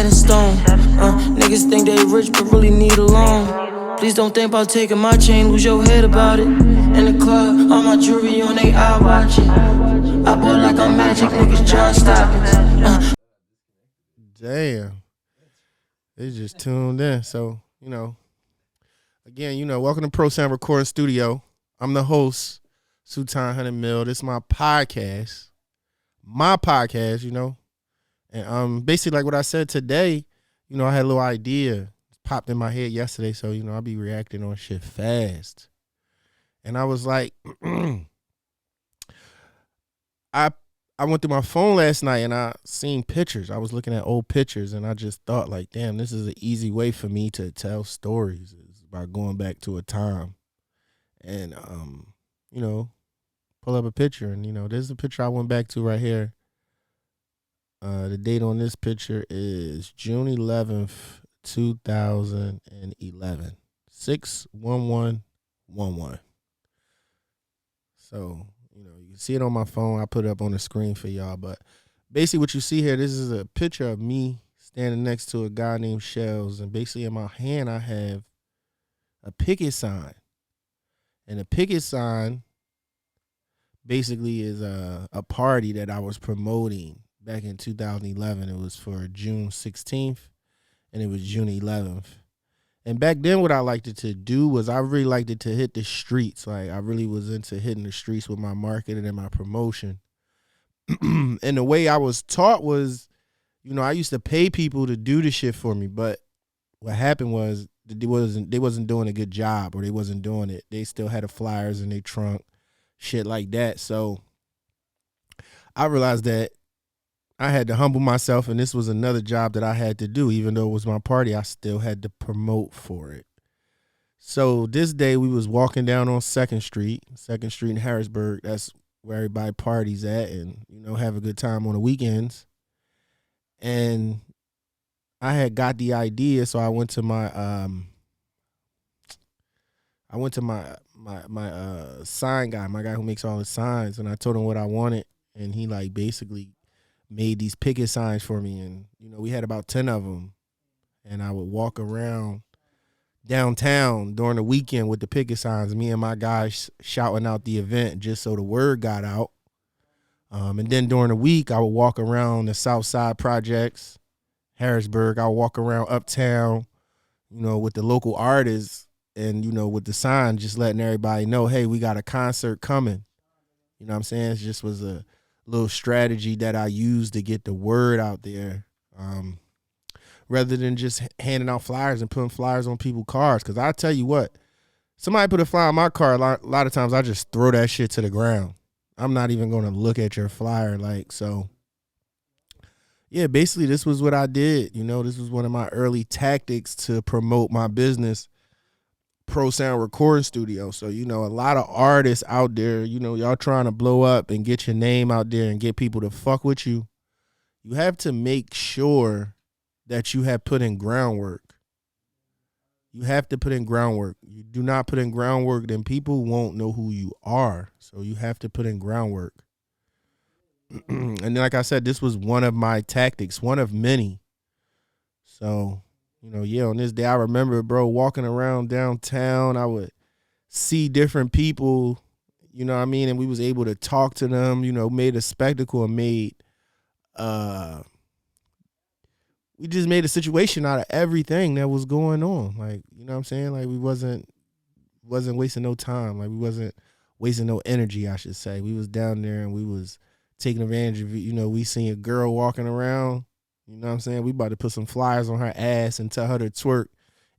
set in stone. Niggas think they rich but really need a loan. Please don't think about taking my chain, lose your head about it. In the club, all my jewelry on they eye watching. I bought like I'm magic, niggas John Stockings. Damn. They just tuned in. So, again, welcome to Pro Sound Recording Studio. I'm the host, Sultan 100 Mill. This is my podcast. And basically like what I said today, I had a little idea. It popped in my head yesterday, so I'll be reacting on shit fast. And I was like, I went through my phone last night and I seen pictures. I was looking at old pictures and I just thought like, damn, this is an easy way for me to tell stories, is by going back to a time and pull up a picture. And there's a picture I went back to right here. The date on this picture is June 11th, 2011. 6/11/11. So, you can see it on my phone. I put it up on the screen for y'all. But basically what you see here, this is a picture of me standing next to a guy named Shells. And basically in my hand, I have a picket sign. And a picket sign basically is a party that I was promoting back in 2011. It was for June 16th and it was June 11th. And back then what I liked it to do was I really liked it to hit the streets. Like I really was into hitting the streets with my marketing and my promotion. And the way I was taught was, I used to pay people to do the shit for me. But what happened was they wasn't doing a good job, or they wasn't doing it. They still had the flyers in their trunk, shit like that. So I realized that I had to humble myself, and this was another job that I had to do. Even though it was my party, I still had to promote for it. So this day we was walking down on 2nd Street in Harrisburg. That's where everybody parties at and, have a good time on the weekends. And I had got the idea, so I went to my sign guy, my guy who makes all the signs, and I told him what I wanted, and he like basically made these picket signs for me. And we had about 10 of them, and I would walk around downtown during the weekend with the picket signs, me and my guys shouting out the event just so the word got out. And then during the week I would walk around the South Side projects, Harrisburg. I would walk around uptown, with the local artists and with the sign, just letting everybody know, hey, we got a concert coming. You know what I'm saying? It just was a little strategy that I used to get the word out there, rather than just handing out flyers and putting flyers on people's cars. Because I tell you what, somebody put a flyer on my car, a lot of times I just throw that shit to the ground. I'm not even going to look at your flyer. So yeah, basically this was what I did. This was one of my early tactics to promote my business, Pro Sound Recording Studio. So, a lot of artists out there, y'all trying to blow up and get your name out there and get people to fuck with you. You have to make sure that you have put in groundwork. You have to put in groundwork. You do not put in groundwork, then people won't know who you are. So you have to put in groundwork. And then, like I said, this was one of my tactics, one of many. So, on this day, I remember, bro, walking around downtown, I would see different people, and we was able to talk to them, made a spectacle and we just made a situation out of everything that was going on. Like, you know what I'm saying? Like, we wasn't wasting no time. Like, we wasn't wasting no energy, I should say. We was down there and we was taking advantage of it. We seen a girl walking around. You know what I'm saying? We about to put some flyers on her ass and tell her to twerk,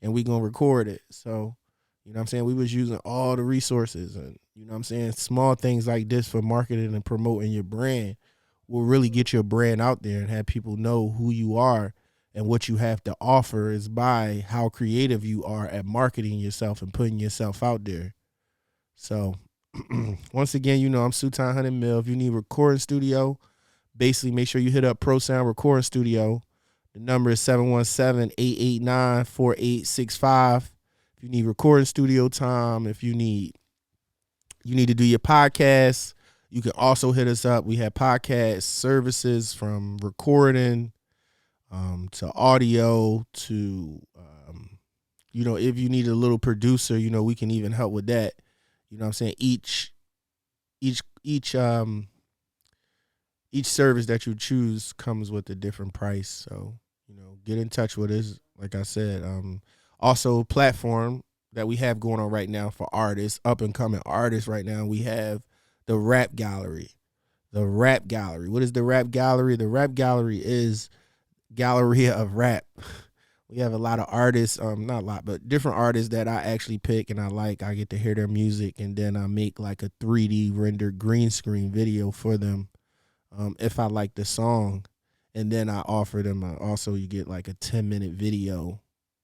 and we gonna record it. So, you know what I'm saying? We was using all the resources, and you know what I'm saying? Small things like this for marketing and promoting your brand will really get your brand out there and have people know who you are and what you have to offer is by how creative you are at marketing yourself and putting yourself out there. So, once again, I'm Sultan 100 Mill. If you need a recording studio, basically make sure you hit up Pro Sound Recording Studio. The number is 717-889-4865. If you need recording studio time, if you need to do your podcast, you can also hit us up. We have podcast services from recording, to audio to if you need a little producer, we can even help with that. You know what I'm saying? Each service that you choose comes with a different price. So, get in touch with us. Like I said, also platform that we have going on right now for artists, up and coming artists right now. We have the Rap Gallery. The Rap Gallery. What is the Rap Gallery? The Rap Gallery is gallery of rap. We have a lot of artists, not a lot, but different artists that I actually pick and I like. I get to hear their music, and then I make like a 3D rendered green screen video for them if I like the song. And then I offer them also, you get like a 10-minute video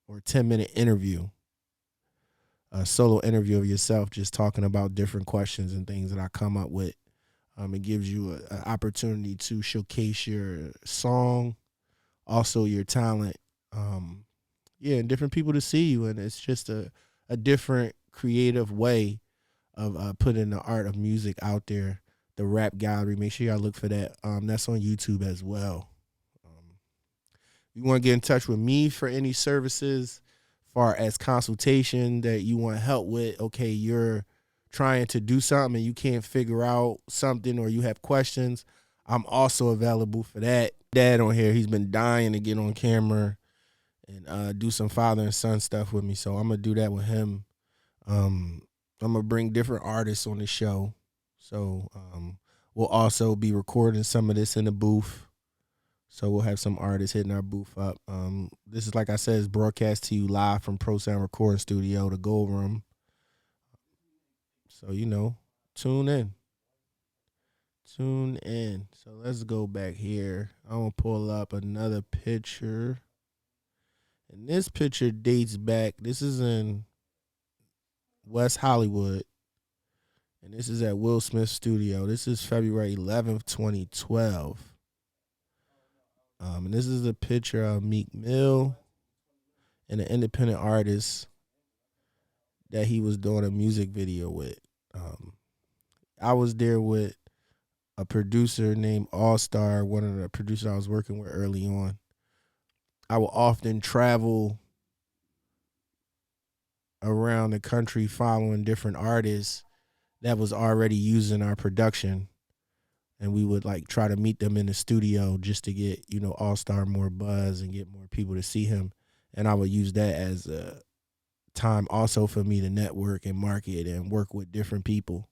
or 10-minute interview, a solo interview of yourself just talking about different questions and things that I come up with. It gives you an opportunity to showcase your song, also your talent, and different people to see you. And it's just a different creative way of putting the art of music out there. The Rap Gallery, make sure y'all look for that. That's on YouTube as well. You want to get in touch with me for any services far as consultation that you want help with. Okay, you're trying to do something and you can't figure out something, or you have questions, I'm also available for that. Dad on here, he's been dying to get on camera and do some father and son stuff with me, so I'm going to do that with him. I'm going to bring different artists on the show, so we'll also be recording some of this in the booth. So we'll have some artists hitting our booth up. This is, like I said, is broadcast to you live from Pro Sound Recording Studio, the Gold Room. So, tune in. Tune in. So let's go back here. I'm going to pull up another picture. And this picture dates back. This is in West Hollywood. And this is at Will Smith's studio. This is February 11th, 2012. And this is a picture of Meek Mill and an independent artist that he was doing a music video with. I was there with a producer named Allstar, one of the producers I was working with early on. I will often travel around the country following different artists that was already using our production. And we would like try to meet them in the studio just to get, Allstar more buzz and get more people to see him. And I would use that as a time also for me to network and market and work with different people.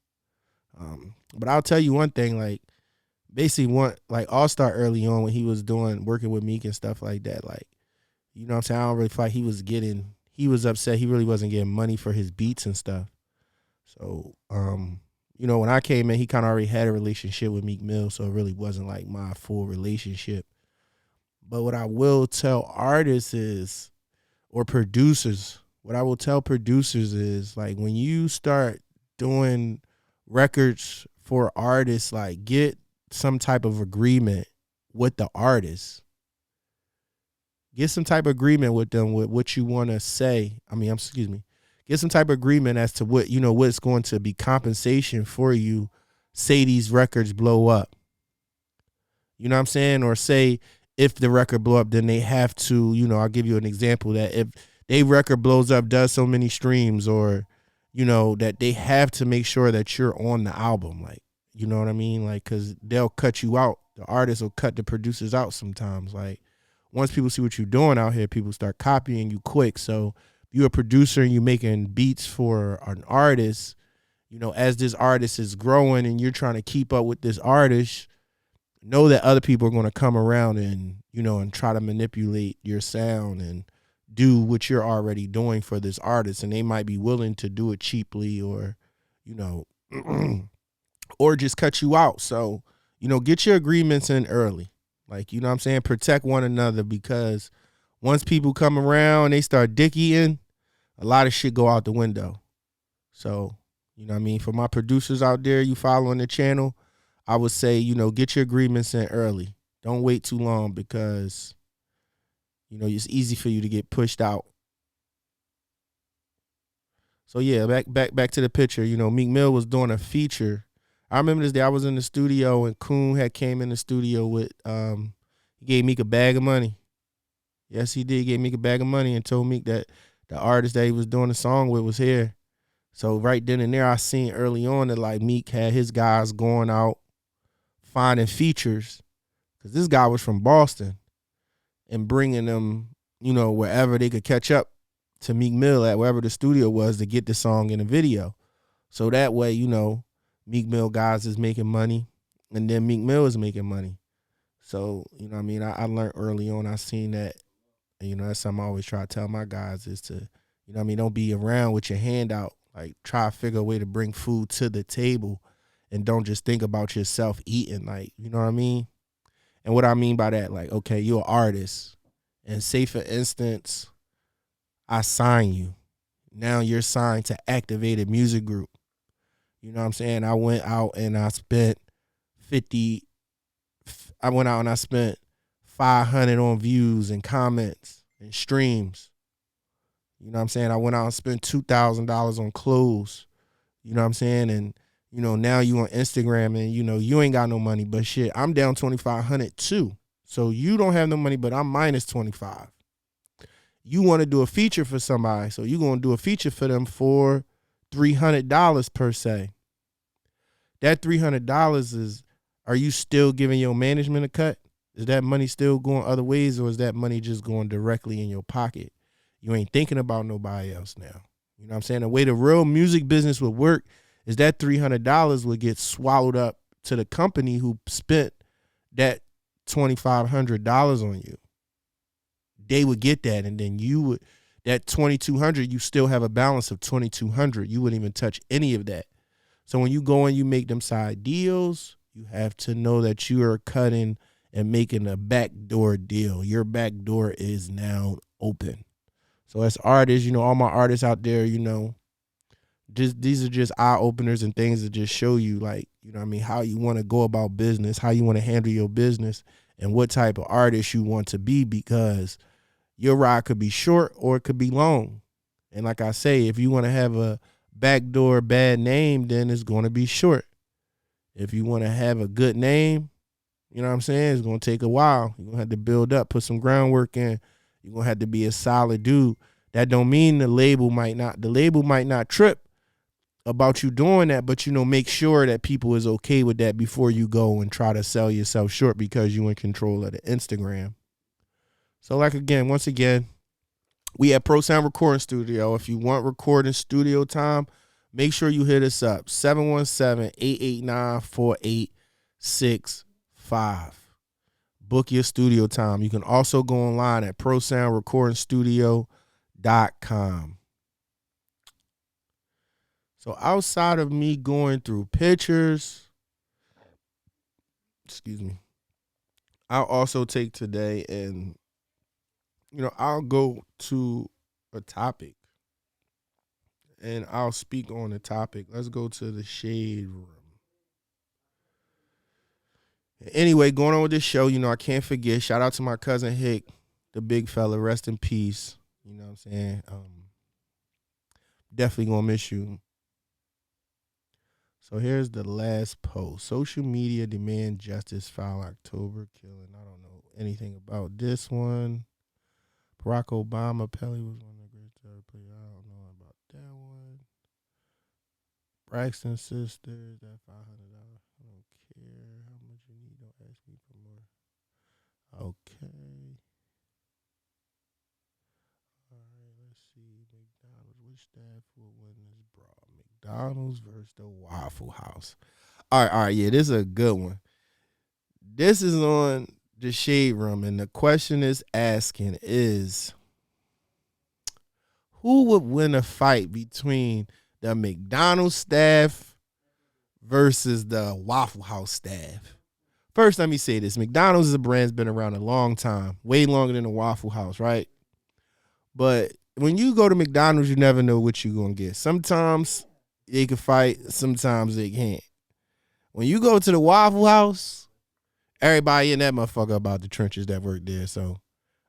But I'll tell you one thing, like basically Allstar early on when he was working with Meek and stuff like that, like, you know what I'm saying? I don't really feel like he was upset. He really wasn't getting money for his beats and stuff. So, when I came in, he kind of already had a relationship with Meek Mill, so it really wasn't like my full relationship. But what I will tell artists is, or producers, what I will tell producers is, like, when you start doing records for artists, like, get some type of agreement with the artist. Get some type of agreement with them with what you want to say. Get some type of agreement as to what, what's going to be compensation for you. Say these records blow up. You know what I'm saying? Or say if the record blow up, then they have to, I'll give you an example that if they record blows up, does so many streams, or, that they have to make sure that you're on the album. Like, you know what I mean? Like, cause they'll cut you out. The artists will cut the producers out sometimes. Like, once people see what you're doing out here, people start copying you quick. So if you're a producer and you're making beats for an artist, as this artist is growing and you're trying to keep up with this artist, know that other people are going to come around and, and try to manipulate your sound and do what you're already doing for this artist. And they might be willing to do it cheaply or, or just cut you out. So, get your agreements in early. Like, you know what I'm saying? Protect one another, because once people come around and they start dick eating, a lot of shit go out the window. So, for my producers out there, you following the channel, I would say, get your agreements in early. Don't wait too long, because, it's easy for you to get pushed out. So yeah, back to the picture. Meek Mill was doing a feature. I remember this day I was in the studio and Coon had came in the studio with he gave Meek a bag of money. Yes, he did. Gave Meek a bag of money and told Meek that the artist that he was doing the song with was here. So right then and there, I seen early on that like Meek had his guys going out finding features, because this guy was from Boston, and bringing them, wherever they could catch up to Meek Mill at wherever the studio was to get the song in the video. So that way, Meek Mill guys is making money, and then Meek Mill is making money. So, I learned early on, I seen that, and, that's something I always try to tell my guys is to, don't be around with your hand out. Like, try to figure a way to bring food to the table and don't just think about yourself eating. Like, you know what I mean? And what I mean by that, like, okay, you're an artist. And say, for instance, I sign you. Now you're signed to Activated Music Group. You know what I'm saying? I went out and I spent 500 on views and comments and streams. You know what I'm saying? I went out and spent $2,000 on clothes. You know what I'm saying? And, now you on Instagram and, you ain't got no money. But shit, I'm down 2,500 too. So you don't have no money, but I'm minus 25. You want to do a feature for somebody. So you're going to do a feature for them for $300 per se. That $300 is, are you still giving your management a cut? Is that money still going other ways, or is that money just going directly in your pocket? You ain't thinking about nobody else now. You know what I'm saying? The way the real music business would work is that $300 would get swallowed up to the company who spent that $2,500 on you. They would get that, and then you would, that $2,200, you still have a balance of $2,200. You wouldn't even touch any of that. So when you go and you make them side deals, you have to know that you are cutting and making a backdoor deal. Your backdoor is now open. So as artists, all my artists out there, these are just eye openers and things that just show you, like, how you want to go about business, how you want to handle your business, and what type of artist you want to be, because your ride could be short or it could be long. And like I say, if you want to have a backdoor bad name, then it's going to be short. If you want to have a good name, you know what I'm saying, it's going to take a while. You're going to have to build up, put some groundwork in. You're going to have to be a solid dude. That don't mean the label might not trip about you doing that, but, make sure that people is okay with that before you go and try to sell yourself short because you in control of the Instagram. So, once again, we at Pro Sound Recording Studio. If you want recording studio time, make sure you hit us up, 717-889-4865. Book your studio time. You can also go online at prosoundrecordingstudio.com. So outside of me going through pictures, I'll also take today and, I'll go to a topic and I'll speak on the topic. Let's go to the shade room. Anyway, going on with this show, I can't forget, shout out to my cousin Hick, the big fella, rest in peace. You know what I'm saying? Definitely gonna miss you. So here's the last post. Social media demand justice, file October killing. I don't know anything about this one. Barack Obama, Pelly was one of the greatest ever played. I don't know about that one. Braxton Sisters, that $500. I don't care how much you need. Don't ask me for more. Okay. All right, let's see. McDonald's. Which staff will win this brawl? McDonald's versus the Waffle House. All right. Yeah, this is a good one. This is on the Shade Room, and the question is asking is, who would win a fight between the McDonald's staff versus the Waffle House staff? First, let me say this. McDonald's is a brand that's been around a long time, way longer than the Waffle House, right? But when you go to McDonald's, you never know what you're going to get. Sometimes they can fight, sometimes they can't. When you go to the Waffle House, everybody in that motherfucker about the trenches that work there. So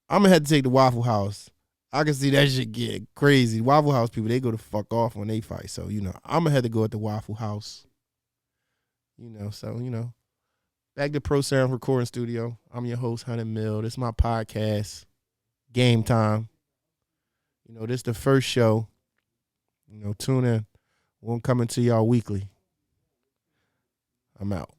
I'm going to have to take the Waffle House. I can see that shit get crazy. Waffle House people, they go to fuck off when they fight. So, I'm going to have to go at the Waffle House. Back to Pro Sound Recording Studio. I'm your host, Hunter Mill. This is my podcast. Game Time. You know, this is the first show. You know, tune in. We're coming to y'all weekly. I'm out.